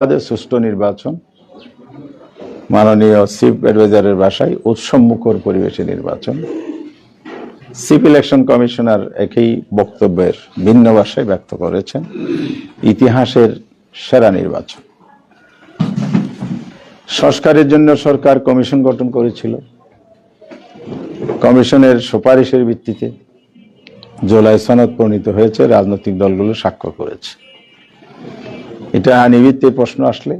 তাদের সুষ্ঠু নির্বাচন মাননীয় চিফ অ্যাডভাইজারের ভাষায় উৎসবমুখর পরিবেশে নির্বাচন। চিফ ইলেকশন কমিশনার একই বক্তব্যের ভিন্ন ভাষায় ব্যক্ত করেছেন, ইতিহাসের সেরা নির্বাচন। সংস্কারের জন্য সরকার কমিশন গঠন করেছিল। কমিশনের সুপারিশের ভিত্তিতে জুলাই সনদ প্রণীত হয়েছে, রাজনৈতিক দলগুলো স্বাক্ষর করেছে। এটা আইনিভিত্তির প্রশ্ন আসলে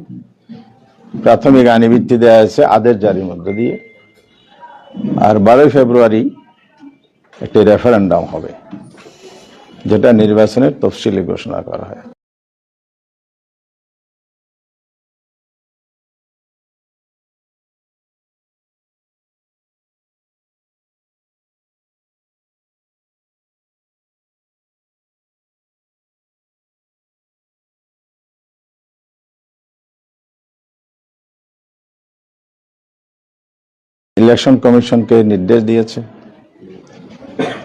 প্রাথমিক আইনিভিত্তি দেওয়া হয়েছে আদেশ জারির মধ্য দিয়ে, আর 12 ফেব্রুয়ারি একটি রেফারেন্ডাম হবে, যেটা নির্বাচনের তফসিলি ঘোষণা করা হয়। ইলেকশন কমিশনকে নির্দেশ দিয়েছে,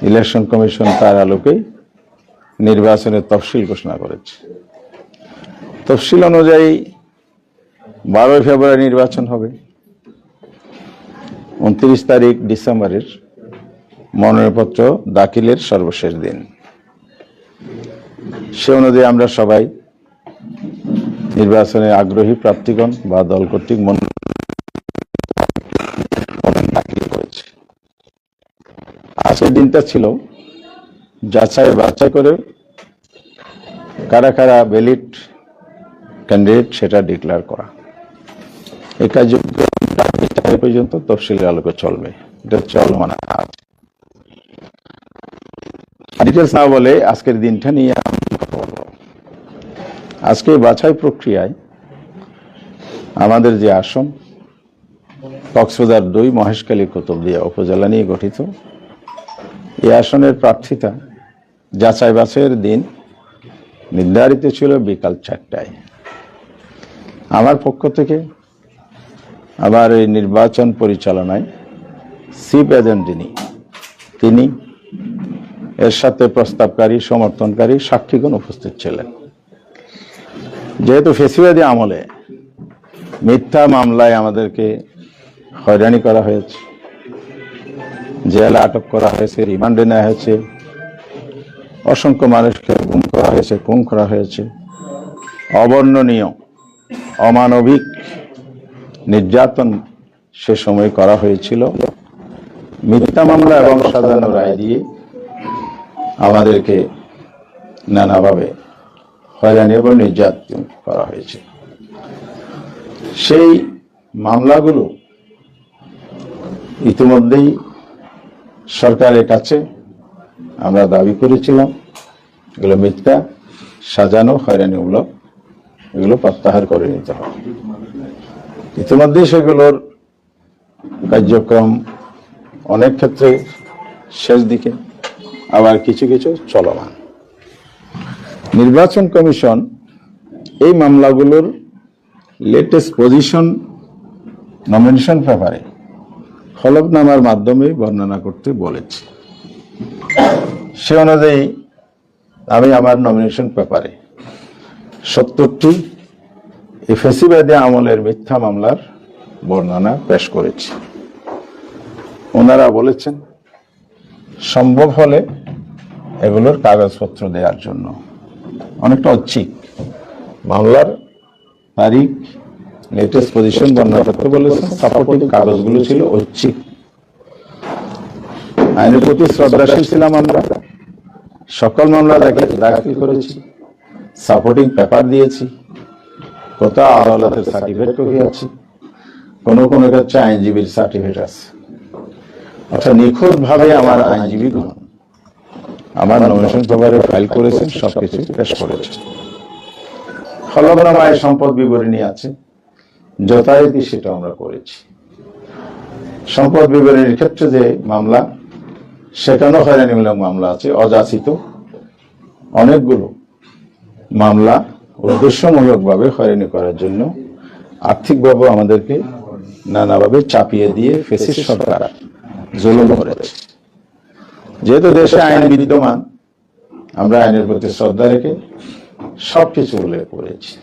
ইলেকশন কমিশন তার আলোকে নির্বাচনের তফসিল ঘোষণা করেছে। তফসিল অনুযায়ী 12 ফেব্রুয়ারি নির্বাচন হবে। 29 তারিখ ডিসেম্বরের মনোনয়নপত্র দাখিলের সর্বশেষ দিন। সে অনুযায়ী আমরা সবাই নির্বাচনে আগ্রহী প্রার্থীগণ বা দল কর্তৃক মনোনয়ন দাখিল করেছে। আজকের দিনটা ছিল যাচাই বাছাই করে কারা কারা ভ্যালিড ক্যান্ডিডেট সেটা ডিক্লেয়ার করা। এই কার্যক্রম পর্যন্ত তফসিলের আলোকে চলবে, এটা চলমান আছে। ডিটেলস না বলে আজকের দিনটা নিয়ে আজকে বাছাই প্রক্রিয়ায় আমাদের যে আসন কক্সবাজার 2 মহেশখালী কুতুবদিয়া উপজেলা নিয়ে গঠিত, এই আসনের প্রার্থিতা যাচাই বাছাইয়ের দিন নির্ধারিত ছিল বিকাল 4টায়। আমার পক্ষ থেকে আবার এই নির্বাচন পরিচালনায় চিফ এজেন্ট তিনি এর সাথে প্রস্তাবকারী, সমর্থনকারী, সাক্ষীগণ উপস্থিত ছিলেন। যেহেতু ফেসিবাদী আমলে মিথ্যা মামলায় আমাদেরকে হয়রানি করা হয়েছে, জেলে আটক করা হয়েছে, রিমান্ডে নেওয়া হয়েছে, অসংখ্য মানুষকে গুম করা হয়েছে, খুন করা হয়েছে, অবর্ণনীয় অমানবিক নির্যাতন সে সময় করা হয়েছিল। মিথ্যা মামলা এবং সাজানো রায় দিয়ে আমাদেরকে নানাভাবে হয়রানি এবং নির্যাতন করা হয়েছে। সেই মামলাগুলো ইতিমধ্যেই সরকারের কাছে আমরা দাবি করেছিলাম এগুলো মিথ্যা, সাজানো, হয়রানিমূলক, এগুলো প্রত্যাহার করে নিতে হবে। ইতিমধ্যেই সেগুলোর কার্যক্রম অনেক ক্ষেত্রে শেষ দিকে, আবার কিছু কিছু চলমান। নির্বাচন কমিশন এই মামলাগুলোর লেটেস্ট পজিশন নমিনেশন পেপারে হলফনামার মাধ্যমে বর্ণনা করতে বলেছে। সে অনুযায়ী আমি আমার নমিনেশন পেপারে 70টি ফ্যাসিবাদী আমলের মিথ্যা মামলার বর্ণনা পেশ করেছি। ওনারা বলেছেন সম্ভব হলে এগুলোর কাগজপত্র দেওয়ার জন্য। অনেকটা ঐচ্ছিক মামলার তারিখ, লেটেস্ট পজিশন বর্ণনা করতে বলেছেন। সাপোর্টিং কাগজগুলো ছিল ঐচ্ছিক। আইনের প্রতি শ্রদ্ধাশীল ছিলাম আমরা। সকল মামলা দাখিল করেছি, সাপোর্টিং পেপার দিয়েছি, কোথাও আদালতের সার্টিফিকেট করিয়েছি, কোনো কোনো ক্ষেত্রে আইনজীবীর সার্টিফিকেট আছে। অর্থাৎ নিখুঁত ভাবে আমার আইনজীবীগণ আমার নমিনেশন পেপারে ফাইল করেছেন, সবকিছু পেশ করেছেন। হলফনামায় সম্পদ বিবরণী আছে, যথারীতি সেটা আমরা করেছি। সম্পদ বিবরণীর ক্ষেত্রে যে মামলা, সেখানেও হয়রানিমূলক মামলা আছে, অযাচিত অনেকগুলো মামলা উদ্দেশ্যমূলকভাবে হয়রানি করার জন্য আর্থিকভাবে আমাদেরকে নানাভাবে চাপিয়ে দিয়ে ফ্যাসিস্ট সরকার জুলুম করেছে। যেহেতু দেশে আইন বিদ্যমান, আমরা আইনের প্রতি শ্রদ্ধা রেখে সবকিছু উল্লেখ করেছি।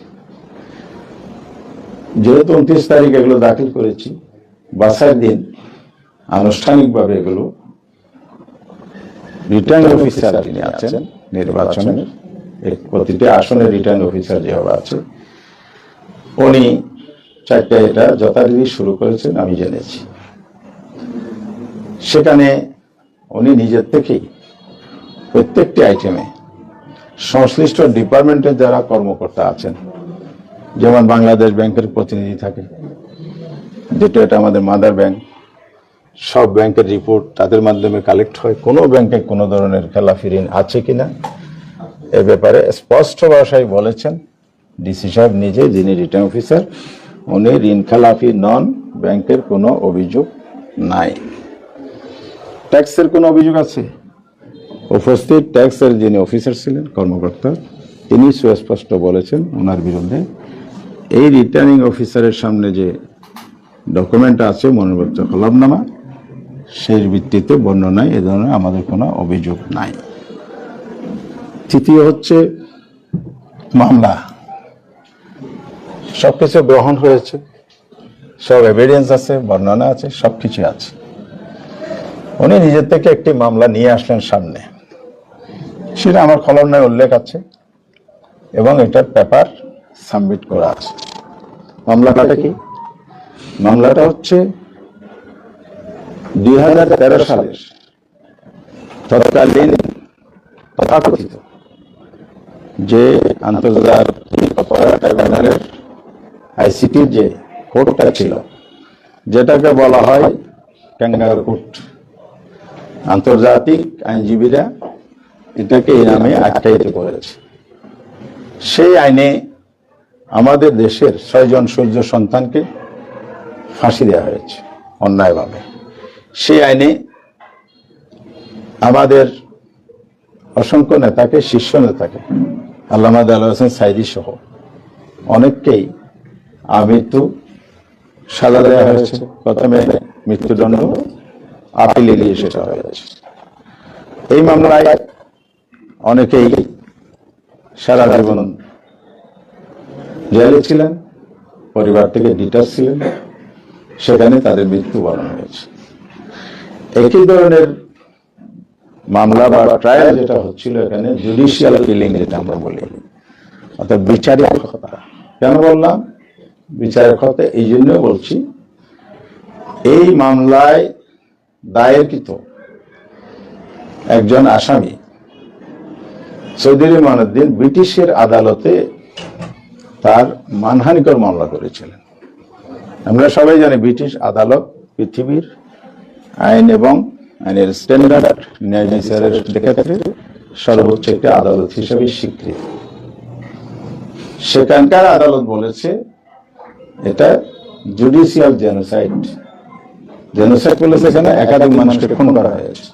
যেহেতু 29 তারিখ এগুলো দাখিল করেছি, বাছাইয়ের দিন আনুষ্ঠানিকভাবে এগুলো রিটার্নিং অফিসার যিনি আছেন নির্বাচনের, প্রতিটি আসনের রিটার্নিং অফিসার যেভাবে আছে, উনি 4টা এটা যথারীতি শুরু করেছেন আমি জেনেছি। সেখানে উনি নিজের থেকেই প্রত্যেকটি আইটেমে সংশ্লিষ্ট ডিপার্টমেন্টের যারা কর্মকর্তা আছেন, যেমন বাংলাদেশ ব্যাংকের প্রতিনিধি থাকে, যেটা এটা আমাদের মাদার ব্যাংক, সব ব্যাংকের রিপোর্ট তাদের মাধ্যমে কালেক্ট হয়, কোনো ব্যাংকে কোনো ধরনের খেলাফি ঋণ আছে কিনা এ ব্যাপারে স্পষ্ট ভাষায় বলেছেন ডিসি সাহেব নিজে, যিনি রিটার্নিং অফিসার, উনি ঋণ খেলাফি নন, ব্যাংকের কোনো অভিযোগ নাই। ট্যাক্সের কোনো অভিযোগ আছে? উপস্থিত ট্যাক্সের যিনি অফিসার ছিলেন কর্মকর্তা, তিনি সুস্পষ্ট বলেছেন ওনার বিরুদ্ধে এই রিটার্নিং অফিসারের সামনে যে ডকুমেন্ট আছে মনোনীত হলফনামা, সেই ভিত্তিতে বর্ণনায় এ ধরনের আমাদের কোনো অভিযোগ নাই। তৃতীয় হচ্ছে মামলা, সবকিছু গ্রহণ হয়েছে, সব এভিডেন্স আছে, বর্ণনা আছে, সবকিছু আছে। উনি নিজের থেকে একটি মামলা নিয়ে আসলেন সামনে, সেটা আমার হলফনামায় উল্লেখ আছে এবং এটার পেপার সাবমিট করা আছে। মামলাটা কি? মামলাটা হচ্ছে 2013 সালের তৎকালীন তথাকথিত যে আন্তর্জাতিক অপরাধ ট্রাইব্যুনালের আইসিটির যে কোর্টটা ছিল, যেটাকে বলা হয় ক্যাঙ্গারু কোর্ট, আন্তর্জাতিক আইনজীবীরা এটাকে এই নামে আখ্যায়িত করেছে। সেই আইনে আমাদের দেশের 6 জন সূর্য সন্তানকে ফাঁসি দেওয়া হয়েছে অন্যায়ভাবে। সেই আইনে আমাদের অসংখ্য নেতাকে, শীর্ষ নেতাকে, আল্লামা দেলোয়ার হোসেন সাঈদী সহ অনেককেই আমৃত্যু সাজা দেওয়া হয়েছে। প্রথমে মৃত্যুদণ্ড, আপিলে গিয়ে সেটা হয়েছে। এই মামলায় অনেকেই সারা জীবন জেলে ছিলেন, পরিবার থেকে ডিটাচ ছিলেন, সেখানে তাদের মৃত্যুবরণ হয়েছে। একই ধরনের মামলা বা ট্রায়াল যেটা হচ্ছিল এখানে, জুডিশিয়াল কিলিং যেটা আমরা বলি, অর্থাৎ বিচারিক হত্যা। কেন বললাম বিচারিক হত্যা? এই জন্য বলছি, এই মামলায় দায়েরকৃত একজন আসামি চৌধুরী মঈনুদ্দিন ব্রিটিশের আদালতে তার মানহানিকর মামলা করেছিলেন। আমরা সবাই জানি ব্রিটিশ আদালত পৃথিবীর আইন এবং আইনের স্ট্যান্ডার্ড ন্যায় বিচারের ক্ষেত্রে সর্বোচ্চ একটি আদালত হিসেবে স্বীকৃত। সেখানকার আদালত বলেছে এটা জুডিশিয়াল জেনোসাইড। জেনোসাইড বলেছে এখানে একাধিক মানুষকে খুন করা হয়েছে,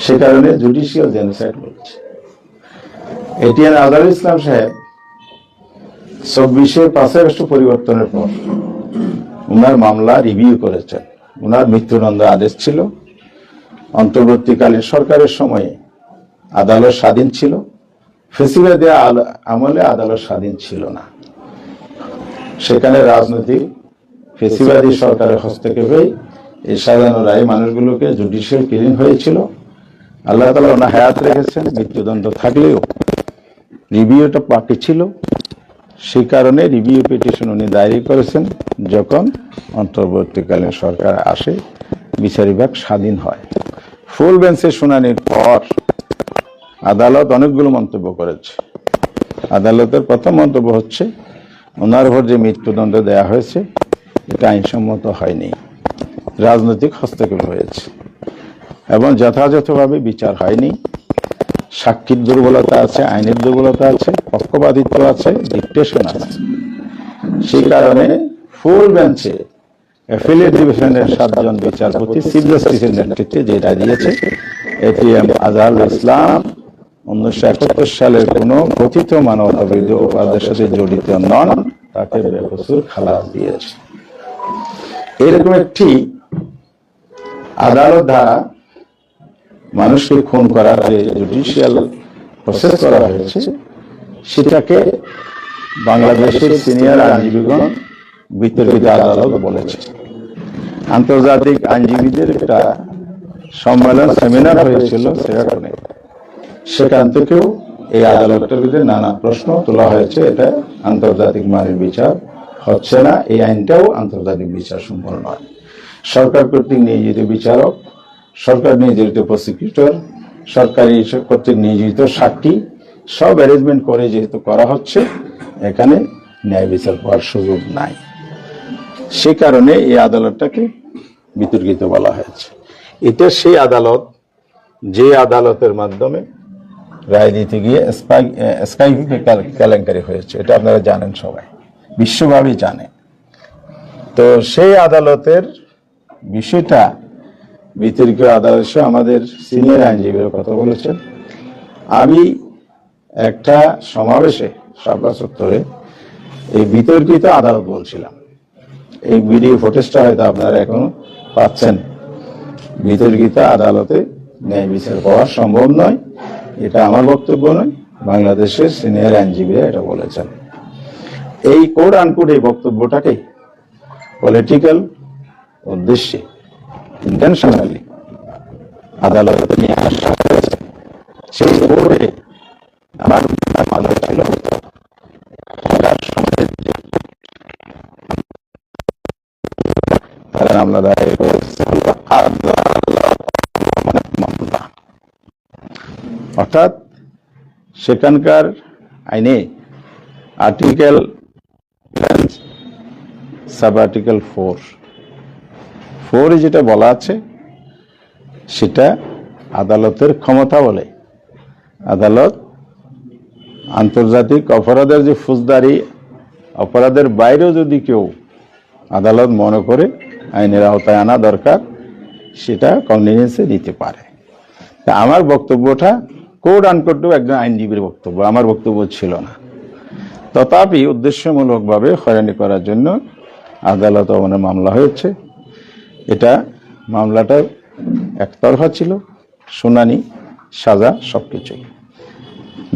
সে কারণে জুডিশিয়াল জেনোসাইড বলছে। এটিএন আজহারুল ইসলাম সাহেব 24 5 আগস্ট পরিবর্তনের পর উনার মামলা রিভিউ করেছেন। উনার মৃত্যুদণ্ড আদেশ ছিল। অন্তর্বর্তীকালীন সরকারের সময়ে আদালত স্বাধীন ছিল, ফেসিবাদী আমলে আদালত স্বাধীন ছিল না। সেখানে রাজনৈতিক ফেসিবাদী সরকারের হস্তক্ষেপে এই সাজানো রায় মানুষগুলোকে জুডিশিয়াল কিলিং হয়েছিল। আল্লাহ তাআলা ওনার হায়াত রেখেছেন, মৃত্যুদণ্ড থাকলেও রিভিউটা বাকি ছিল। সেই কারণে রিভিউ পিটিশন উনি দায়ের করেছেন। যখন অন্তর্বর্তীকালীন সরকার আসে, বিচার বিভাগ স্বাধীন হয়। ফুল বেঞ্চের শুনানির পর আদালত অনেকগুলো মন্তব্য করেছে। আদালতের প্রথম মন্তব্য হচ্ছে, ওনার উপর যে মৃত্যুদণ্ড দেওয়া হয়েছে এটা আইনসম্মত হয়নি, রাজনৈতিক হস্তক্ষেপ হয়েছে এবং যথাযথভাবে বিচার হয়নি। সাক্ষীর দুর্বলতা আছে, আইনের দুর্বলতা আছে, পক্ষপাতিত্ব আছে, ডিকটেশন আছে। সেই কারণে ফুল বেঞ্চে অ্যাপিলেট ডিভিশনের 7 জন বিচারপতি চিফ জাস্টিসের নেতৃত্বে যে রায় দিয়েছে, এটিএম আজহারুল ইসলাম 1971 সালের কোন কথিত মানবতা বিরোধী অপরাধের সাথে জড়িত নন, তাকে বেকসুর খালাস দিয়েছে। এরকম একটি আদালত দ্বারা মানুষকে খুন করার যে জুডিশিয়াল প্রসেস করা হয়েছে, সেটাকে বাংলাদেশের সিনিয়র আইনজীবীগণ বিতর্কিত আদালত বলেছে। আন্তর্জাতিক আইনজীবীদের একটা সম্মেলন সেমিনার হয়েছিল সিরাটনে, সেখান থেকেও এই আদালতের বিরুদ্ধে নানা প্রশ্ন তোলা হয়েছে। এটা আন্তর্জাতিক মানের বিচার হচ্ছে না, এই আইনটাও আন্তর্জাতিক বিচার সম্পন্ন নয়। সরকার কর্তৃক নিয়োজিত বিচারক, সরকার নিয়োজিত প্রসিকিউটর, সরকারি কর্তৃক নিয়োজিত সাক্ষী সব অ্যারেঞ্জমেন্ট করে যেহেতু করা হচ্ছে, এখানে ন্যায় বিচার পাওয়ার সুযোগ নাই। সে কারণে এই আদালতটাকে বিতর্কিত বলা হয়েছে। এটা সেই আদালত যে আদালতের মাধ্যমে রায় দিতে গিয়ে স্কাইপি কেলেঙ্কারি হয়েছে, এটা আপনারা জানেন, সবাই বিশ্বব্যাপী জানে। তো সেই আদালতের বিষয়টা বিতর্কিত আদালত, আমাদের সিনিয়র আইনজীবীরা কথা বলেছেন। আমি একটা সমাবেশে শাপলা চত্বরে এই বিতর্কিত আদালত বলছিলাম। এই ভিডিও ফুটেজটা হয়তো আপনারা এখনো পাচ্ছেন। বিতর্কিত আদালতে ন্যায় বিচার পাওয়া সম্ভব নয়, এটা আমার বক্তব্য নয়, বাংলাদেশের সিনিয়র আইনজীবীরা এটা বলেছেন। এই কোড আনকোড এই বক্তব্যটাকে পলিটিক্যাল উদ্দেশ্যে ইন্টেনশনালি আদালতে নিয়ে আসা হয়েছে। সেই কোডে আমার ভালো ছিল তারা মামলা দায়ের করেছে, অর্থাৎ সেখানকার আইনে আর্টিকেল সাব আর্টিকেল 4 যেটা বলা আছে সেটা আদালতের ক্ষমতা বলে। আদালত আন্তর্জাতিক অপরাধের যে ফৌজদারি অপরাধের বাইরেও যদি কেউ আদালত মনে করে আইনের আওতায় আনা দরকার, সেটা কনভিনিয়েন্সে নিতে পারে। তা আমার বক্তব্যটা কোড আনকোডও একজন আইনজীবীর বক্তব্য, আমার বক্তব্য ছিল না। তথাপি উদ্দেশ্যমূলকভাবে হয়রানি করার জন্য আদালত অবমাননার মামলা হয়েছে। এটা মামলাটা একতরফা ছিল, শুনানি, সাজা সবকিছুই।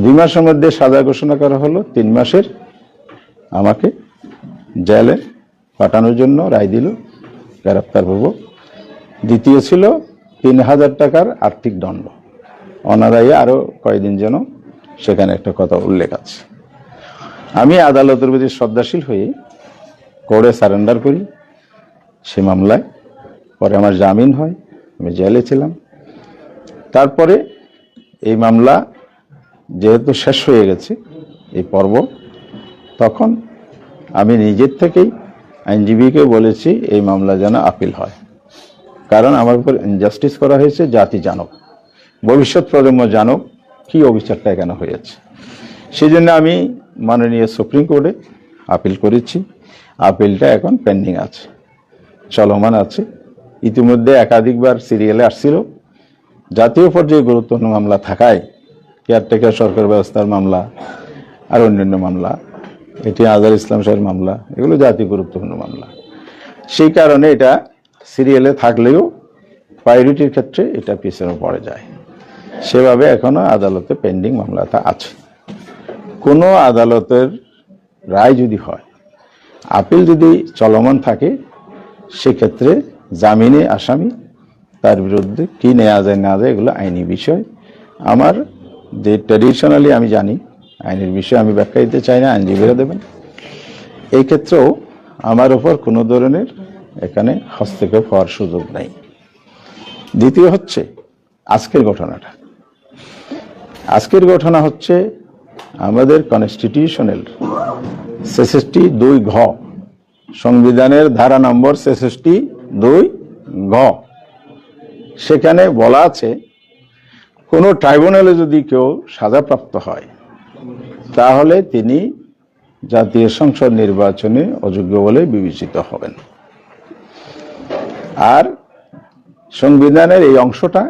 2 মাসের মধ্যে সাজা ঘোষণা করা হলো, 3 মাসের আমাকে জেলে পাঠানোর জন্য রায় দিল, গ্রেপ্তার হব। দ্বিতীয় ছিল 3000 টাকার আর্থিক দণ্ড, অনাদায়ী আরো কয়েকদিন যেন, সেখানে একটা কথা উল্লেখ আছে। আমি আদালতের প্রতি শ্রদ্ধাশীল হয়ে কোর্টে সারেন্ডার করি। সে মামলায় পরে আমার জামিন হয়, আমি জেলে ছিলাম। তারপরে এই মামলা যেহেতু শেষ হয়ে গেছে এই পর্ব, তখন আমি নিজের থেকেই আইনজীবীকে বলেছি এই মামলা যেন আপিল হয়, কারণ আমার উপর ইনজাস্টিস করা হয়েছে। জাতি জানুক, ভবিষ্যৎ প্রজন্ম জানুক কি অবিচারটা এখানে হয়েছে। সেই জন্য আমি মাননীয় সুপ্রিম কোর্টে আপিল করেছি। আপিলটা এখন পেন্ডিং আছে, চলমান আছে। ইতিমধ্যে একাধিকবার সিরিয়ালে আসছিল। জাতীয় পর্যায়ে গুরুত্বপূর্ণ মামলা থাকায়, কেয়ারটেকার সরকার ব্যবস্থার মামলা আর অন্যান্য মামলা, এটি আজহার ইসলাম সাহেবের মামলা, এগুলো জাতীয় গুরুত্বপূর্ণ মামলা। সেই কারণে এটা সিরিয়ালে থাকলেও প্রায়োরিটির ক্ষেত্রে এটা পিছনে পড়ে যায়। সেভাবে এখনো আদালতে পেন্ডিং মামলাটা আছে। কোনো আদালতের রায় যদি হয়, আপিল যদি চলমান থাকে, সেক্ষেত্রে জামিনে আসামি তার বিরুদ্ধে কি নেওয়া যায় না যায়, এগুলো আইনি বিষয়। আমার যে ট্র্যাডিশনালি আমি জানি, আইনের বিষয়ে আমি ব্যাখ্যা দিতে চাই না, আইনজীবীরা দেবেন। এই ক্ষেত্রেও আমার উপর কোনো ধরনের এখানে হস্তক্ষেপ হওয়ার সুযোগ নেই। দ্বিতীয় হচ্ছে আজকের ঘটনাটা। আজকের ঘটনা হচ্ছে আমাদের কনস্টিটিউশনাল 66(2) ঘ, সংবিধানের ধারা নম্বর 66(2) ঘ, সেখানে বলা আছে কোনো ট্রাইব্যুনালে যদি কেউ সাজাপ্রাপ্ত হয়, তাহলে তিনি জাতীয় সংসদ নির্বাচনে অযোগ্য বলে বিবেচিত হবেন। আর সংবিধানের এই অংশটা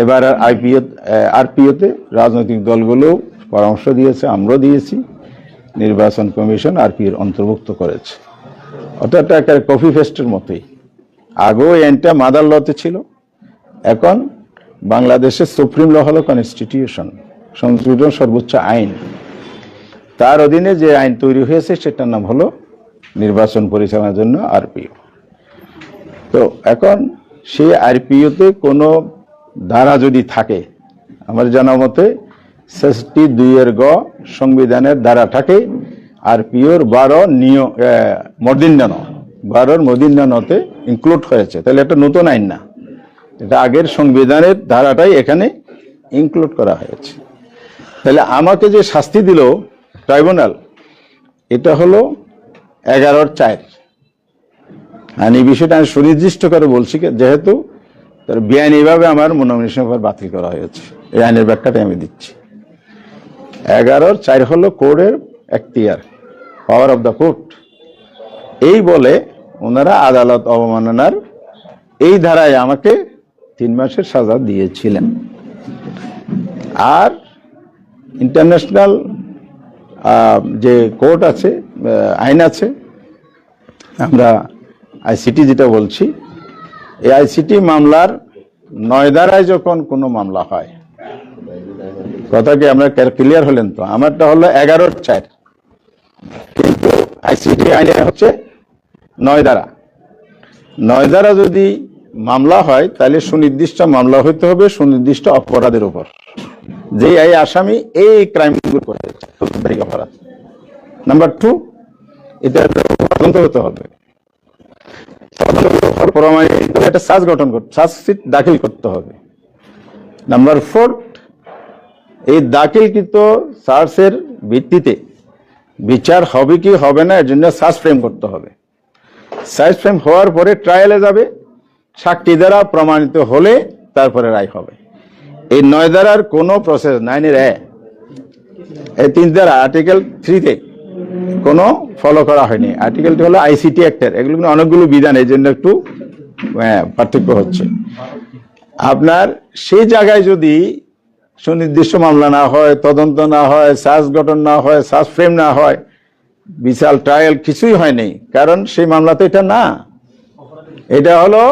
এবার আরপিওতে রাজনৈতিক দলগুলো পরামর্শ দিয়েছে, আমরা দিয়েছি, নির্বাচন কমিশন আরপিওর অন্তর্ভুক্ত করেছে। অর্থাৎ একটা কপি পেস্টের মতোই। আগেও আইনটা মাদার লতে ছিল, এখন বাংলাদেশের সুপ্রিম ল হলো কনস্টিটিউশন, সংবিধান সর্বোচ্চ আইন। তার অধীনে যে আইন তৈরি হয়েছে সেটার নাম হলো নির্বাচন পরিচালনার জন্য আরপিও। তো এখন সেই আরপিওতে কোনো ধারা যদি থাকে, আমার জানা মতে 62 গ সংবিধানের ধারা থাকে আরপিওর 12 মদিন্যানতে ইনক্লুড হয়েছে, তাহলে একটা নতুন আইন না, এটা আগের সংবিধানের ধারাটাই এখানে ইনক্লুড করা হয়েছে। তাহলে আমাকে যে শাস্তি দিল ট্রাইব্যুনাল, এটা হলো 11/4। আর এই বিষয়টা আমি সুনির্দিষ্ট করে বলছি, যেহেতু তার বেআইনিভাবে আমার মনোনয়ন বাতিল করা হয়েছে, এই আইনের ব্যাখ্যাটা আমি দিচ্ছি। 11/4 হলো কোর্টের এখতিয়ার, পাওয়ার অফ দ্য কোর্ট। এই বলে ওনারা আদালত অবমাননার এই ধারায় আমাকে 3 মাসের সাজা দিয়েছিলেন। আর ইন্টারন্যাশনাল যে কোর্ট আছে, আইন আছে, আমরা আইসিটি যেটা বলছি, এই আইসিটি মামলার 9 ধারায় যখন কোনো মামলা হয়, কথা কি আমরা ক্লিয়ার হলেন? তো আমারটা হলো 11/4, কিন্তু আইসিটি আইনে হচ্ছে 9 ধারা। 9 ধারা যদি মামলা হয় তাহলে সুনির্দিষ্ট মামলা হইতে হবে সুনির্দিষ্ট অপরাধের উপর, যে এই আসামি এই ক্রাইমগুলো করেছে, অপরাধ। নাম্বার 2, এটা তদন্ত হতে হবে, প্রমাণিত একটা চার্জশিট দাখিল করতে হবে। নাম্বার 4, এই দাখিলকৃত চার্জের ভিত্তিতে বিচার হবে কি হবে না এর জন্য চার্জ ফ্রেম করতে হবে। চার্জ ফ্রেম হওয়ার পরে ট্রায়ালে যাবে, সাক্ষী দ্বারা প্রমাণিত হলে তারপরে রায় হবে। এই 9 ধারার কোনো প্রসেস 9-এর এই 3 ধারা আর্টিকেল 3-তে কোনো ফলো করা হয়নি। আর্টিকেলটি হলো আইসিটি অ্যাক্টের, এগুলো অনেকগুলো বিধান, এই জন্য একটু পার্থক্য হচ্ছে। আপনার সেই জায়গায় যদি সুনির্দিষ্ট মামলা না হয়, তদন্ত না হয়, চার্জ গঠন না হয়, চার্জ ফ্রেম না হয়, বিচার ট্রায়াল কিছুই হয়নি, কারণ সেই মামলাতে এটা না, এটা হলো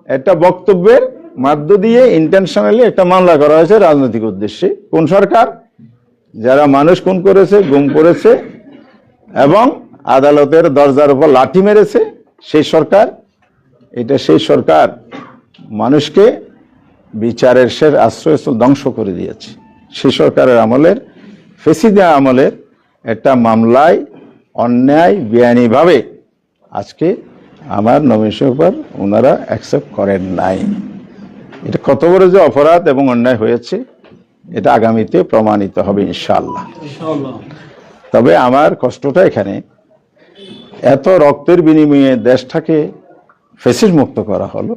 একটা বক্তব্যের মধ্য দিয়ে ইন্টেনশনালি একটা মামলা করা হয়েছে রাজনৈতিক উদ্দেশ্যে। কোন সরকার? যারা মানুষ খুন করেছে, গুম করেছে এবং আদালতের দরজার উপর লাঠি মেরেছে, সেই সরকার। এটা সেই সরকার মানুষকে বিচারের শেষ আশ্রয়স্থল ধ্বংস করে দিয়েছে। সেই সরকারের আমলের, ফেসিদা আমলের একটা মামলায় অন্যায় বেআইনিভাবে আজকে আমার নমিনেশনের উপর ওনারা অ্যাকসেপ্ট করেন নাই। এটা কত বড় যে অপরাধ এবং অন্যায় হয়েছে এটা আগামীতে প্রমাণিত হবে ইনশাআল্লাহ। তবে আমার কষ্টটা এখানে, এত রক্তের বিনিময়ে দেশটাকে ফ্যাসিস্ট মুক্ত করা হলো,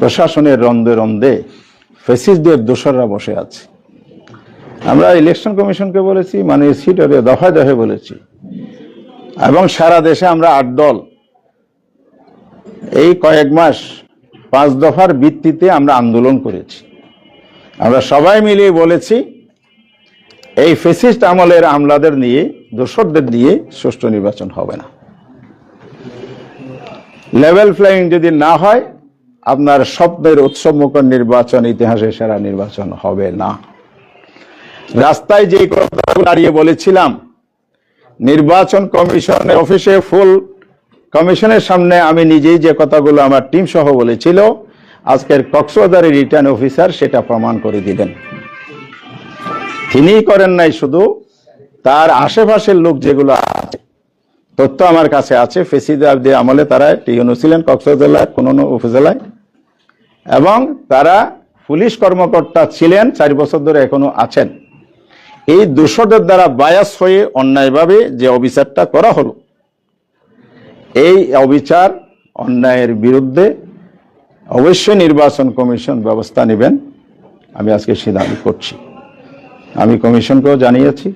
প্রশাসনের রন্ধে রন্ধে ফ্যাসিস্টদের দোসররা বসে আছে। আমরা ইলেকশন কমিশনকে বলেছি, মানে সিটরে দফায় দফায় বলেছি, এবং সারা দেশে আমরা 8 দল এই কয়েক মাস 5 দফার ভিত্তিতে আমরা আন্দোলন করেছি। আমরা সবাই মিলে বলেছি এই ফ্যাসিস্ট আমলের আমলাদের নিয়ে, দোসরদের নিয়ে সুষ্ঠু নির্বাচন হবে না। লেভেল প্লেয়িং যদি না হয়, আপনার স্বপ্নের উৎসবমুখর নির্বাচন, ইতিহাসের সেরা নির্বাচন হবে না। রাস্তায় যে কথাগুলো দাঁড়িয়ে বলেছিলাম, নির্বাচন কমিশনের অফিসে ফুল কমিশনের সামনে আমি নিজেই যে কথাগুলো আমার টিম সহ বলেছিল, আজকের কক্সবাজারের রিটার্ন অফিসার সেটা প্রমাণ করে দিলেন। তিনিই করেন নাই, শুধু তার আশেপাশের লোক যেগুলো আছে, তথ্য আমার কাছে আছে, ফেসিদের আমলে তারা টিউনো ছিলেন কক্সবাজার কোন উপজেলায়, এবং তারা পুলিশ কর্মকর্তা ছিলেন 4 বছর ধরে, এখনো আছেন। এই দোষদের দ্বারা বায়াস হয়ে অন্যায়ভাবে যে অবিচারটা করা হলো, এই অবিচার অন্যায়ের বিরুদ্ধে অবশ্যই নির্বাচন কমিশন ব্যবস্থা নেবেন, আমি আজকে সিদ্ধান্ত করছি। আমি কমিশনকেও জানিয়েছি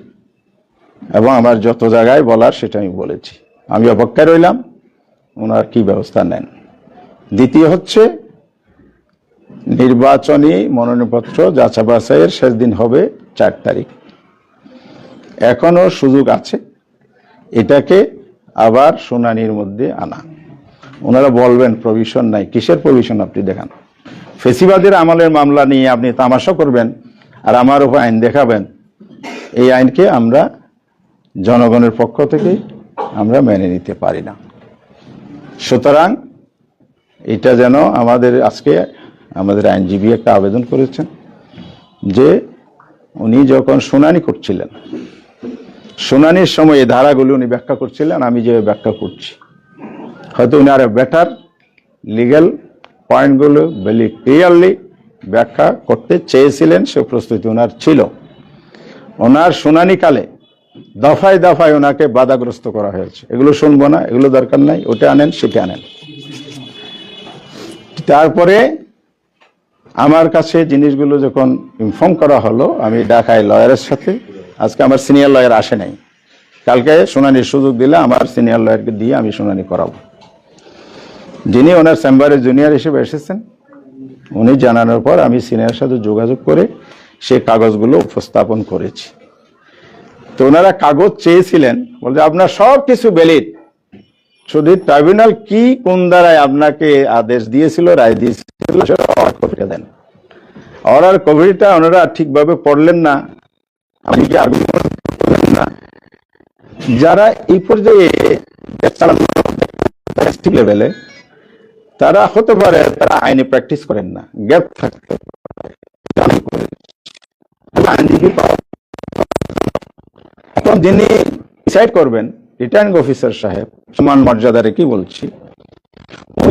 এবং আমার যত জায়গায় বলার সেটা আমি বলেছি। আমি অপেক্ষায় রইলাম ওনার কি ব্যবস্থা নেন। দ্বিতীয় হচ্ছে, নির্বাচনী মনোনয়নপত্র যাচাই বাছাইয়ের শেষ দিন হবে 4 তারিখ। এখনো সুযোগ আছে এটাকে আবার শুনানির মধ্যে আনা। ওনারা বলবেন প্রভিশন নাই, কিসের প্রভিশন আপনি দেখান? ফেসিবাদের আমলের মামলা নিয়ে আপনি তামাশা করবেন আর আমার উপর আইন দেখাবেন, এই আইনকে আমরা জনগণের পক্ষ থেকে আমরা মেনে নিতে পারি না। সুতরাং এটা যেন আজকে আমাদের আইনজীবী একটা আবেদন করেছেন যে উনি যখন শুনানি করছিলেন, শুনানির সময় এই ধারাগুলো উনি ব্যাখ্যা করছিলেন, আমি যে ব্যাখ্যা করছি, হয়তো উনি আরো বেটার লিগ্যাল পয়েন্টগুলো ভেরি ক্লিয়ারলি ব্যাখ্যা করতে চেয়েছিলেন, সে প্রস্তুতি ওনার ছিল। ওনার শুনানিকালে দফায় দফায় ওনাকে বাধাগ্রস্ত করা হয়েছে, এগুলো শুনবো না, এগুলো দরকার নাই, ওটা আনেন সেটা আনেন। তারপরে আমার কাছে জিনিসগুলো যখন ইনফর্ম করা হলো, আমি ঢাকায় লয়ারের সাথে, আজকে আমার সিনিয়র লয়ার আসে নাই, কালকে শুনানির সুযোগ দিলে আমার সিনিয়র লয়ারকে দিয়ে আমি শুনানি করাবো। যিনি ওনার চেম্বারে জুনিয়র হিসেবে এসেছেন, উনি জানানোর পর আমি সিনিয়রের সাথে যোগাযোগ করে সেই কাগজগুলো উপস্থাপন করেছি। তো ওনারা কাগজ চেয়েছিলেন, বলতে আপনার সব কিছু ভ্যালিড, শুধু ট্রাইব্যুনাল কি কোন ধারায় আপনাকে আদেশ দিয়েছিল, রায় দিয়েছিল কপিটা দেন। অর্ডার কপিটা ওনারা ঠিকভাবে পড়লেন না, আমি কি না, যারা এই পর্যায়ে লেভেলে তারা হতে পারে তারা আইনে প্র্যাকটিস করেন না, গ্যাপ থাকতে পারে। এখন যিনি ডিসাইড করবেন রিটার্নিং অফিসার সাহেব, সমান মর্যাদারে কি বলছি,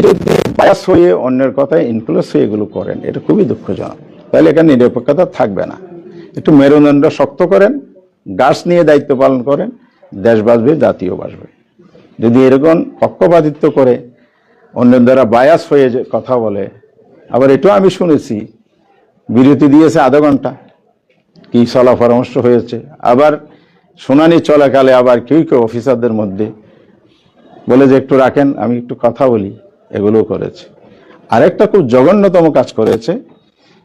যদি বায়াস হয়ে অন্যের কথায় ইনফ্লুয়েন্স হয়ে এগুলো করেন, এটা খুবই দুঃখজনক। তাহলে এখানে নিরপেক্ষতা থাকবে না। একটু মেরুদণ্ড শক্ত করেন, গাছ নিয়ে দায়িত্ব পালন করেন, দেশ বাঁচবে, জাতীয় বাঁচবে। যদি এরকম পক্ষপাতিত্ব করে অন্যের দ্বারা বায়াস হয়ে কথা বলে, আবার এটাও আমি শুনেছি বিরতি দিয়েছে আধা ঘন্টা, কি সলা পরামর্শ হয়েছে, আবার শুনানি চলাকালে আবার কেউ কেউ অফিসারদের মধ্যে বলে যে একটু রাখেন আমি একটু কথা বলি, এগুলো করেছে। আরেকটা খুব জঘন্যতম কাজ করেছে,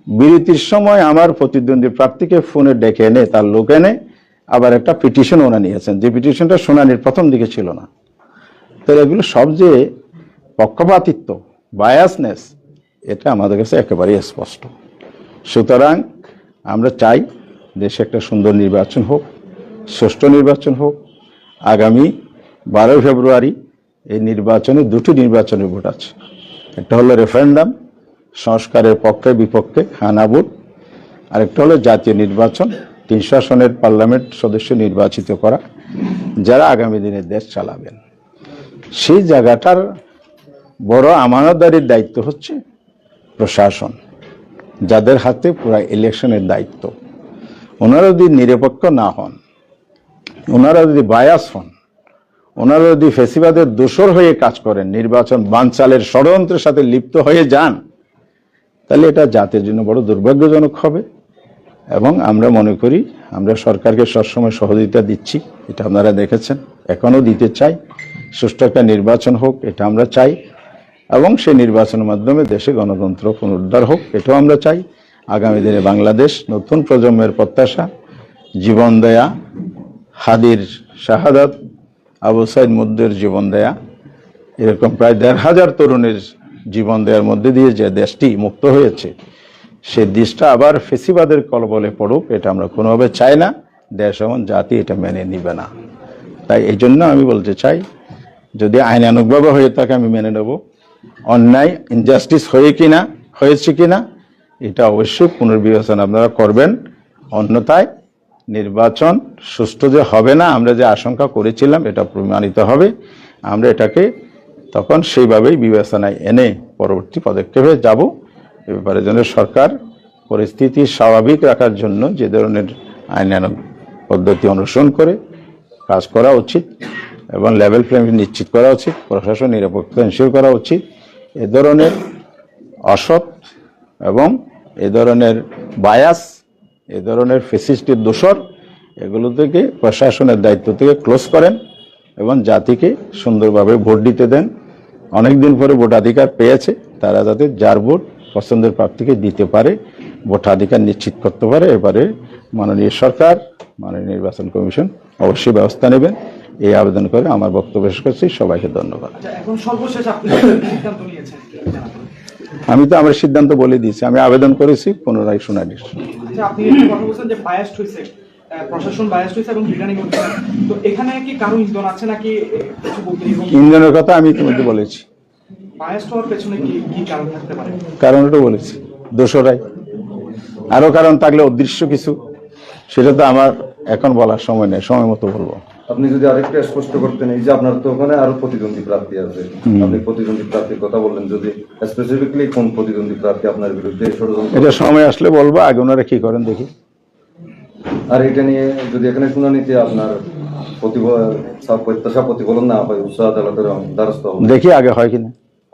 বিরতির সময় আমার প্রতিদ্বন্দ্বী প্রার্থীকে ফোনে ডেকে এনে তার লোক এনে আবার একটা পিটিশন ওনা নিয়েছেন, যে পিটিশনটা শুনানির প্রথম দিকে ছিল না। তো এগুলো সব যে পক্ষপাতিত্ব, বায়াসনেস, এটা আমাদের কাছে একেবারেই স্পষ্ট। সুতরাং আমরা চাই দেশে একটা সুন্দর নির্বাচন হোক, সুষ্ঠু নির্বাচন হোক। আগামী 12 ফেব্রুয়ারি এই নির্বাচনে দুটি নির্বাচনের ভোট আছে, একটা হলো রেফারেন্ডাম সংস্কারের পক্ষে বিপক্ষে হানা ভোট, আরেকটা হলো জাতীয় নির্বাচন 300 আসনের পার্লামেন্ট সদস্য নির্বাচিত করা, যারা আগামী দিনে দেশ চালাবেন। সেই জায়গাটার বড় আমানতদারির দায়িত্ব হচ্ছে প্রশাসন, যাদের হাতে পুরো ইলেকশনের দায়িত্ব। ওনারা যদি নিরপেক্ষ না হন, ওনারা যদি বায়াস হন, ওনারা যদি ফেসিবাদের দোসর হয়ে কাজ করেন, নির্বাচন বানচালের ষড়যন্ত্রের সাথে লিপ্ত হয়ে যান, তাহলে এটা জাতির জন্য বড় দুর্ভাগ্যজনক হবে। এবং আমরা মনে করি আমরা সরকারকে সবসময় সহযোগিতা দিচ্ছি, এটা আপনারা দেখেছেন, এখনো দিতে চাই। সুষ্ঠু একটা নির্বাচন হোক, এটা আমরা চাই, এবং সেই নির্বাচনের মাধ্যমে দেশে গণতন্ত্র পুনরুদ্ধার হোক, এটাও আমরা চাই। আগামী দিনে বাংলাদেশ নতুন প্রজন্মের প্রত্যাশা, জীবন দেয়া, হাদির শাহাদাত, আবু সাইদ মুদ্দের জীবন দেয়া, এরকম প্রায় 1,500 তরুণের জীবন দেওয়ার মধ্যে দিয়ে যে দেশটি মুক্ত হয়েছে, সে দেশটা আবার ফেসিবাদের কলবলে পড়ুক, এটা আমরা কোনোভাবে চাই না। দেশ এবং জাতি এটা মেনে নিবে না। তাই এই জন্য আমি বলতে চাই, যদি আইনানুগভাবে হয়ে থাকে আমি মেনে নেব, অন্যায় ইনজাস্টিস হয়েছে কিনা এটা অবশ্যই পুনর্বিবেচনা আপনারা করবেন। অন্যথায় নির্বাচন সুষ্ঠু যে হবে না, আমরা যে আশঙ্কা করেছিলাম, এটা প্রমাণিত হবে। আমরা এটাকে তখন সেইভাবেই বিবেচনায় এনে পরবর্তী পদক্ষেপে যাব। এ ব্যাপারে যেন সরকার পরিস্থিতি স্বাভাবিক রাখার জন্য যে ধরনের আইনানুগ পদ্ধতি অনুসরণ করে কাজ করা উচিত এবং লেভেল প্লেইং নিশ্চিত করা উচিত, প্রশাসন নিরপেক্ষতা এনশিওর করা উচিত। এ ধরনের অসৎ এবং এ ধরনের বায়াস, এ ধরনের ফেসিস্টের দোষর, এগুলো থেকে প্রশাসনের দায়িত্ব থেকে ক্লোজ করেন এবং জাতিকে সুন্দরভাবে ভোট দিতে দেন। অনেকদিন পরে ভোটাধিকার পেয়েছে, তারা যাতে যার ভোট পছন্দের প্রার্থীকে দিতে পারে, ভোটাধিকার নিশ্চিত করতে পারে। এবারে মাননীয় সরকার, মাননীয় নির্বাচন কমিশন অবশ্যই ব্যবস্থা নেবেন, এই আবেদন করে আমার বক্তব্য শেষ করছি। সবাইকে ধন্যবাদ। এখন সর্বশেষ আপনি সিদ্ধান্ত নিয়েছেন? আমি তো আমার সিদ্ধান্ত বলে দিয়েছি, আমি আবেদন করেছি পুনরায় শুনানির। আপনি একটা কথা বলছেন যে বায়াসড হয়েছে, প্রশাসন বায়াস হয়েছে এবং হয়রানি করছে, তো এখানে কি কারো ইন্ধন আছে নাকি কিছু বলতে ইন্ধনের কথা আমি ইতিমধ্যে বলেছি, বায়াস হওয়ার পেছনে কি কি কারণ থাকতে পারে? কারণটা বলেছি, দোষরাই। আরো কারণ থাকলে অদৃশ্য কিছু, সেটা তো আমার এখন বলার সময় নেই, সময় মতো বলবো। আপনি যদি আরেকটু স্পষ্ট করতেন, এই যে আপনার তো ওখানে আরো প্রতিদ্বন্দ্বী প্রার্থী আছে, আপনি প্রতিদ্বন্দ্বী প্রার্থীর কথা বললেন, যদি স্পেসিফিকলি কোন প্রতিদ্বন্দ্বী প্রার্থী আপনার বিরুদ্ধে ষড়যন্ত্র? এটা সময় আসলে বলবো, আগে ওনারা কি করেন দেখি। আর এটা নিয়ে যদি এখানে শুনানিতে আপনার প্রত্যাশা প্রতিফলন না হয়, উচ্চ আদালতের দ্বারস্থ হবে, দেখি আগে হয় কিনা।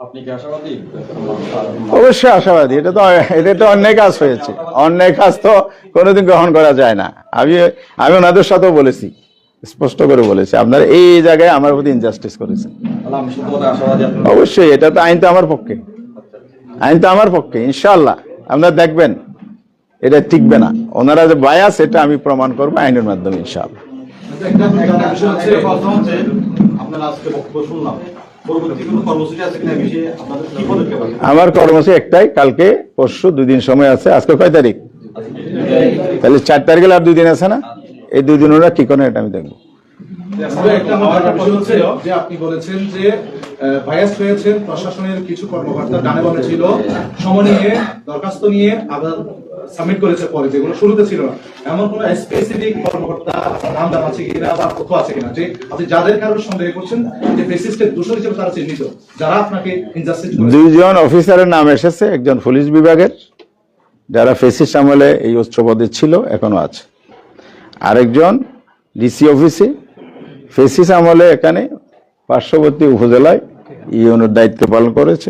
আপনি কি আশাবাদী? অবশ্যই আশাবাদী। এটা তো অন্যায় কাজ হয়েছে, অন্যায় কাজ তো কোনোদিন গ্রহণ করা যায় না। আমি ওনাদের সাথেও বলেছি, স্পষ্ট করে বলেছি, আপনারা এই জায়গায় আমার প্রতি ইনজাস্টিস করেছেন। তাহলে আমি শুধু আশাবাদী আপনি? অবশ্যই, এটা তো আইন তো আমার পক্ষে, আইন তো আমার পক্ষে। ইনশাআল্লাহ আপনারা দেখবেন এটা টিকবে না। ওনারা যে বায়াস, এটা আমি প্রমাণ করবো আইনের মাধ্যমে ইনশাআল্লাহ। আপনার আজকে বক্তব্য শুনলাম, পরবর্তী কোনো কর্মসূচি আছে কিনা বিষয়ে আপনাদের কি পদক্ষেপ আছে? আমার কর্মসূচি একটাই, কালকে পরশু 2 দিন সময় আছে। আজকে কয় তারিখ? তাহলে 4 তারিখে আর 2 দিন আছে না? এই 2 দিন ওরা কি করেন এটা আমি দেখবো। যে আপনি বলেছেন যে ভাইরাস হয়েছেন, প্রশাসনের কিছু কর্মকর্তা ডানে বামে ছিল, সময় নিয়ে দরখাস্ত নিয়ে আবার সাবমিট করেছে পরে, যেগুলো শুরুতে ছিল না। এমন কোন স্পেসিফিক কর্মকর্তা নাম জানা আছে কিনা বা তথ্য আছে কিনা যে আপনি যাদের কারণে সন্দেহ করছেন যে ফেসিস্টের দোষর হিসেবে তারা চিহ্নিত, যারা আপনাকে ইনজাস্টিস করেছে? 2 জন অফিসারের নাম এসেছে, একজন পুলিশ বিভাগের, যারা ফেসিস্ট আমলে এই উচ্চ পদে ছিল, এখনো আছে। আরেকজন ডিসি অফিসে ফেসিস্ট আমলে এখানে পার্শ্ববর্তী উপজেলায় ইউনোর দায়িত্ব পালন করেছে।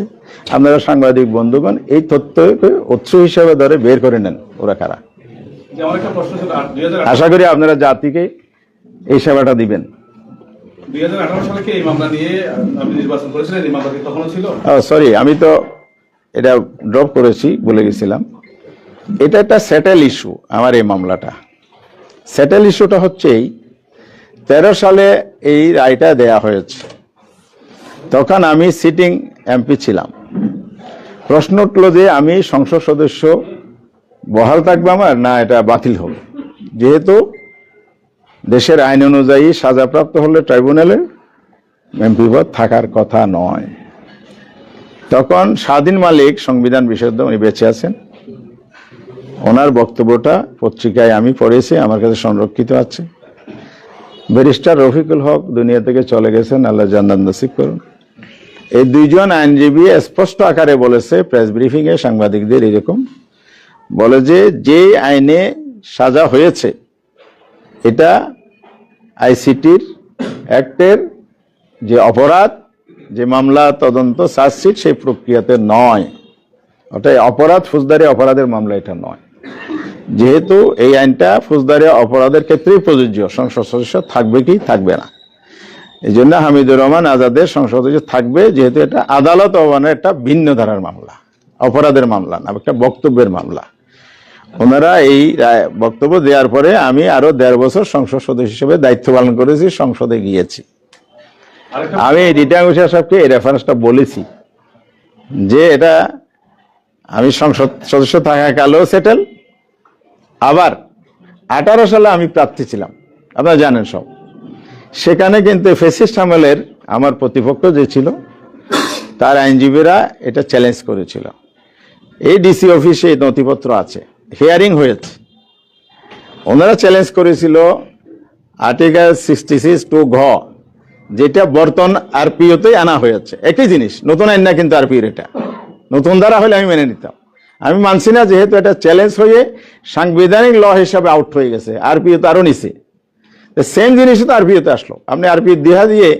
আপনারা সাংবাদিক বন্ধুগণ এই তথ্যকে উৎস হিসেবে ধরে বের করে নেন ওরা কারা। আমার একটা প্রশ্ন ছিল, আশা করি আপনারা জাতিকে এই সেবাটা দিবেন। 2018 সালে কি এই মামলা নিয়ে আপনি নির্বাচন করেছিলেন? এই মামলা কি তখনও ছিল? সরি, আমি তো এটা ড্রপ করেছি, বলে গেছিলাম। এটা একটা সেটেল ইস্যু। আমার এই মামলাটা সেটেল ইস্যুটা হচ্ছে 13 সালে এই রায়টা দেয়া হয়েছে, তখন আমি সিটিং এমপি ছিলাম। প্রশ্ন উঠল যে আমি সংসদ সদস্য বহাল থাকবো আমার, না এটা বাতিল হবে। যেহেতু দেশের আইন অনুযায়ী সাজাপ্রাপ্ত হলে ট্রাইব্যুনালে এমপি পদ থাকার কথা নয়। তখন স্বাধীন মালিক, সংবিধান বিশেষজ্ঞ, উনি বেঁচে আছেন, ওনার বক্তব্যটা পত্রিকায় আমি পড়েছি, আমার কাছে সংরক্ষিত আছে। ব্যারিস্টার রফিকুল হক দুনিয়া থেকে চলে গেছেন, আল্লাহ জান্নাত নসিব করুন। এই 2 জন আইনজীবী স্পষ্ট আকারে বলেছে প্রেস ব্রিফিং এ সাংবাদিকদের, এরকম বলে যে আইনে সাজা হয়েছে এটা আইসিটির অ্যাক্টের যে অপরাধ, যে মামলা তদন্ত চার্জশিট, সেই প্রক্রিয়াতে নয়। ওটাই অপরাধ, ফৌজদারি অপরাধের মামলা এটা নয়। যেহেতু এই আইনটা ফৌজদারি অপরাধের ক্ষেত্রেই প্রযোজ্য, সংসদ সদস্য থাকবে কি থাকবে না, এই জন্য হামিদুর রহমান আজাদের সংসদ সদস্য থাকবে, যেহেতু এটা আদালত আহ্বানের একটা ভিন্ন ধারার মামলা, অপরাধের মামলা না, একটা বক্তব্যের মামলা। ওনারা এই বক্তব্য দেওয়ার পরে আমি আরো 1.5 বছর সংসদ সদস্য হিসেবে দায়িত্ব পালন করেছি, সংসদে গিয়েছি। আমি রিটার্নিং অফিসার সাহেবকে এই রেফারেন্সটা বলেছি যে এটা আমি সংসদ সদস্য থাকাকালেও সেটেল। আবার 18 সালে আমি প্রার্থী ছিলাম, আপনারা জানেন সব। সেখানে কিন্তু ফেসিস্ট আমলের আমার প্রতিপক্ষ যে ছিল, তার আইনজীবীরা এটা চ্যালেঞ্জ করেছিল। এই ডিসি অফিসে এই নথিপত্র আছে, হিয়ারিং হয়েছে। ওনারা চ্যালেঞ্জ করেছিল আর্টিকেল 66(2) ঘ, যেটা বর্তমান আরপিওতেই আনা হয়েছে। একই জিনিস, নতুন আইন না কিন্তু আরপিওর, এটা নতুন ধারা হলে আমি মেনে নিতাম। আমি মানছি না, যেহেতু এটা চ্যালেঞ্জ হয়ে সাংবিধানিক ল হিসাবে আউট হয়ে গেছে, আরপিও তো আরো নিচে, সেম জিনিস তো আরপিওতে আসলো। আপনি আরপিও দেহা দিয়ে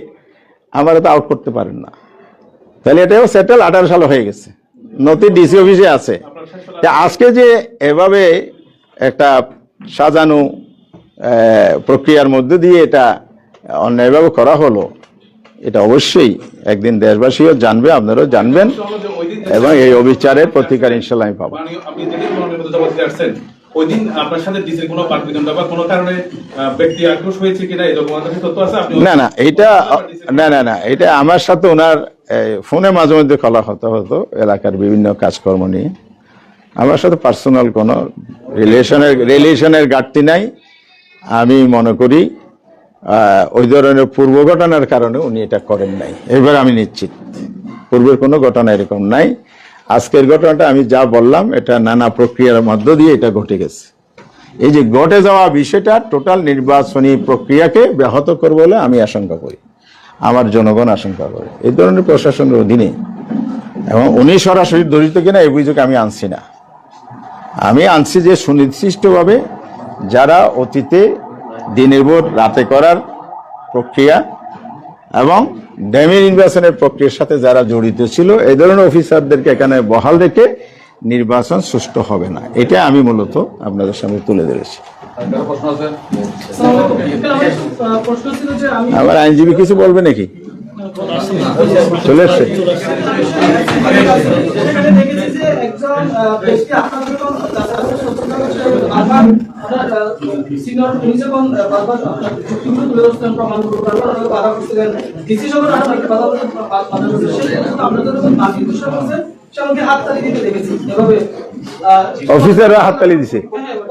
আমার তো আউট করতে পারেন না। তাহলে এটাও সেটেল, 18 সালে হয়ে গেছে, নথি ডিসি অফিসে আছে। আজকে যে এভাবে একটা সাজানো প্রক্রিয়ার মধ্যে দিয়ে এটা অন্যায়ভাবে করা হলো, এটা অবশ্যই একদিন দেশবাসীও জানবে, আপনারাও জানবেন, এবং এই অবিচারের প্রতিকার ইনশাল্লাহ আমি পাবো। আপনি যেদিন মনোনয়ন জমা দিতে আসছেন, ওই দিন আপনার সাথে ডিসির কোনো বাকবিতণ্ড বা কোনো কারণে ব্যক্তি আক্রোশ হয়েছে কিনা, এরকম আপনার তথ্য আছে? না, এটা আমার সাথে ওনার ফোনে মাঝে মধ্যে কলা হতো এলাকার বিভিন্ন কাজকর্ম নিয়ে। আমার সাথে পার্সোনাল কোনো রিলেশনের ঘাটতি নাই। আমি মনে করি ওই ধরনের পূর্ব ঘটনার কারণে উনি এটা করেন নাই। এবার আমি নিশ্চিত পূর্বের কোনো ঘটনা এরকম নাই। আজকের ঘটনাটা আমি যা বললাম এটা নানা প্রক্রিয়ার মধ্য দিয়ে এটা ঘটে গেছে। এই যে ঘটে যাওয়া বিষয়টা টোটাল নির্বাচনী প্রক্রিয়াকে ব্যাহত করবে বলে আমি আশঙ্কা করি, আমার জনগণ আশঙ্কা করে। এই ধরনের প্রশাসনের অধীনে এবং উনি সরাসরি জড়িত কিনা এই অভিযোগ আমি আনছি না। আমি আনছি যে সুনির্দিষ্টভাবে যারা অতীতে দিনের ভোট রাতে করার প্রক্রিয়া এবং ড্যামি নির্বাচনের প্রক্রিয়ার সাথে যারা জড়িত ছিল এই ধরনের অফিসারদেরকে এখানে বহাল রেখে নির্বাচন সুষ্ঠু হবে না, এটা আমি মূলত আপনাদের সামনে তুলে ধরেছি। প্রশ্ন ছিল যে আমি আবার আইনজীবী কিছু বলবে নাকি? চলে এসছে। এখানে দেখেছি যে একজন ব্যক্তি আপনার যখন বারবার সিনিয়র উনি যখন বারবার যুক্তিগুলো তুলে ধরছেন, প্রমাণগুলো বারবার বাধা করছিলেন, ডিসি যখন আপনাকে বাধা করছেন, আপনারা যখন বাকি ঘোষণা করছেন সেমনকি হাততালি দিতে দেখেছি। এভাবে অফিসাররা হাততালি দিছে,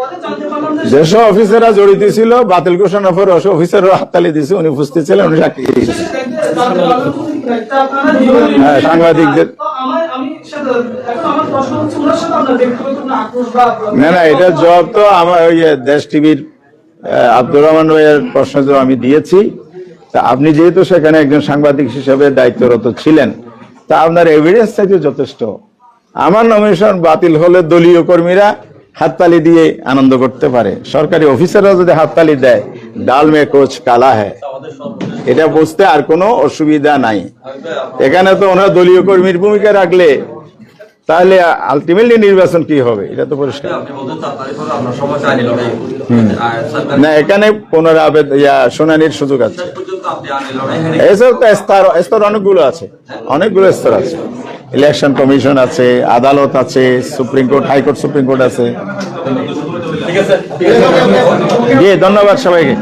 পরে জানতে পারলাম যে যেসব অফিসাররা জড়িত ছিল বাতিল ঘোষণার পর অফিসাররা হাততালি দিছে, উনি উপস্থিত ছিলেন, উনি সাক্ষী দিয়েছেন। হ্যাঁ, সাংবাদিকদের না না, এটা জবাব তো আমার ওই দেশ টিভির আব্দুর রহমান ভাইয়ের প্রশ্ন জবাব আমি দিয়েছি। তা আপনি যেহেতু সেখানে একজন সাংবাদিক হিসেবে দায়িত্বরত ছিলেন, তা আপনার এভিডেন্স চাইতে যথেষ্ট। আমার নমিনেশন বাতিল হলে দলীয় কর্মীরা হাততালি দিয়ে আনন্দ করতে পারে, সরকারি অফিসাররা যদি হাততালি দেয়, ডাল মে কোচ কালা হ্যায়, এটা বুঝতে আর কোনো অসুবিধা নাই। এখানে তো ওনারা দলীয় কর্মীর ভূমিকা রাখলে তাহলে আলটিমেটলি নির্বাচন কি হবে এটা তো পরিষ্কার। না, এখানে শুনানির সুযোগ আছে। এসব তো স্তর অনেকগুলো আছে, অনেকগুলো স্তর আছে। ইলেকশন কমিশন আছে, আদালত আছে, supreme court, high court, supreme court আছে। ধন্যবাদ সবাইকে।